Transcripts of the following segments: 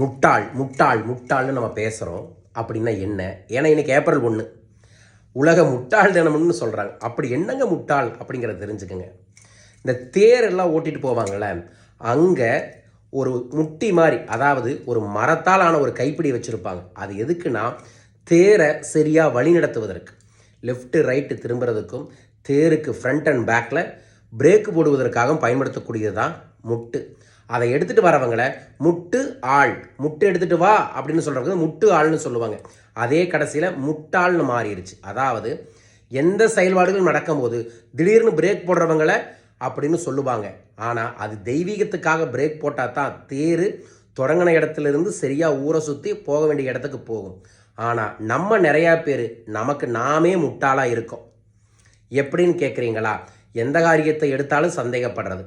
முட்டாள் முட்டாள் முட்டாள்னு நம்ம பேசுகிறோம். அப்படின்னா என்ன? ஏன்னா இன்றைக்கி ஏப்ரல் 1 உலக முட்டாள் தினம்னு சொல்கிறாங்க. அப்படி என்னங்க முட்டாள் அப்படிங்கிறத தெரிஞ்சுக்கோங்க. இந்த தேரெல்லாம் ஓட்டிகிட்டு போவாங்கள்ல, அங்கே ஒரு முட்டி மாதிரி, அதாவது ஒரு மரத்தால் ஆன ஒரு கைப்பிடி வச்சுருப்பாங்க. அது எதுக்குன்னா தேரை சரியாக வழி நடத்துவதற்கு, லெஃப்ட்டு ரைட்டு திரும்புறதுக்கும் தேருக்கு ஃப்ரண்ட் அண்ட் பேக்கில் பிரேக்கு போடுவதற்காக பயன்படுத்தக்கூடியது தான் முட்டு. அதை எடுத்துகிட்டு வரவங்களை முட்டு ஆள், முட்டு எடுத்துகிட்டு வா அப்படின்னு சொல்கிறவங்க முட்டு ஆள்னு சொல்லுவாங்க. அதே கடைசியில் முட்டாள்னு மாறிடுச்சு. அதாவது எந்த செயல்பாடுகள் நடக்கும்போது திடீர்னு பிரேக் போடுறவங்களை அப்படின்னு சொல்லுவாங்க. ஆனால் அது தெய்வீகத்துக்காக பிரேக் போட்டால் தான் தேர் தொடங்கின இடத்துலேருந்து சரியாக ஊரை சுற்றி போக வேண்டிய இடத்துக்கு போகும். ஆனால் நம்ம நிறையா பேர் நமக்கு நாமே முட்டாளாக இருக்கோம். எப்படின்னு கேட்குறீங்களா? எந்த காரியத்தை எடுத்தாலும் சந்தேகப்படுறது,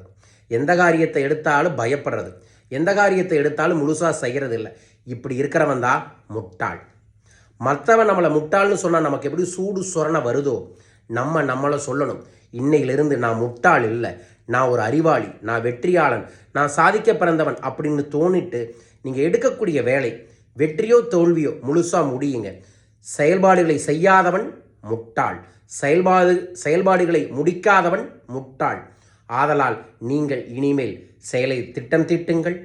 எந்த காரியத்தை எடுத்தாலும் பயப்படுறது, எந்த காரியத்தை எடுத்தாலும் முழுசாக செய்கிறது இல்லை. இப்படி இருக்கிறவன் தான் முட்டாள். மற்றவன் நம்மளை முட்டாள்னு சொன்னால் நமக்கு எப்படி சூடு சொரணை வருதோ, நம்மளை சொல்லணும், இன்னையிலிருந்து நான் முட்டாள் இல்லை, நான் ஒரு அறிவாளி, நான் வெற்றியாளன், நான் சாதிக்க பிறந்தவன் அப்படின்னு தோணிட்டு நீங்கள் எடுக்கக்கூடிய வேலை வெற்றியோ தோல்வியோ முழுசாக முடியுங்க. செயல்பாடுகளை செய்யாதவன் முட்டாள், செயல்பாடுகளை முடிக்காதவன் முட்டாள். ஆதலால் நீங்கள் இனிமேல் செயலை திட்டம் தீட்டுங்கள்,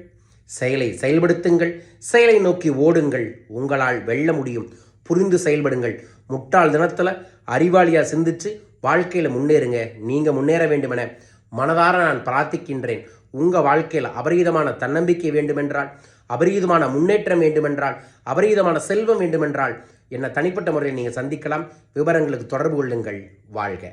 செயலை செயல்படுத்துங்கள், செயலை நோக்கி ஓடுங்கள். உங்களால் வெல்ல முடியும். புரிந்து செயல்படுங்கள். முட்டாள் தினத்தில் அறிவாளியாக சிந்திச்சு வாழ்க்கையில் முன்னேறுங்க. நீங்கள் முன்னேற வேண்டுமென மனதார நான் பிரார்த்திக்கின்றேன். உங்கள் வாழ்க்கையில் அபரீதமான தன்னம்பிக்கை வேண்டுமென்றால், அபரீதமான முன்னேற்றம் வேண்டுமென்றால், அபரீதமான செல்வம் வேண்டுமென்றால் என்னை தனிப்பட்ட முறையில் நீங்கள் சந்திக்கலாம். விவரங்களுக்கு தொடர்பு கொள்ளுங்கள். வாழ்க.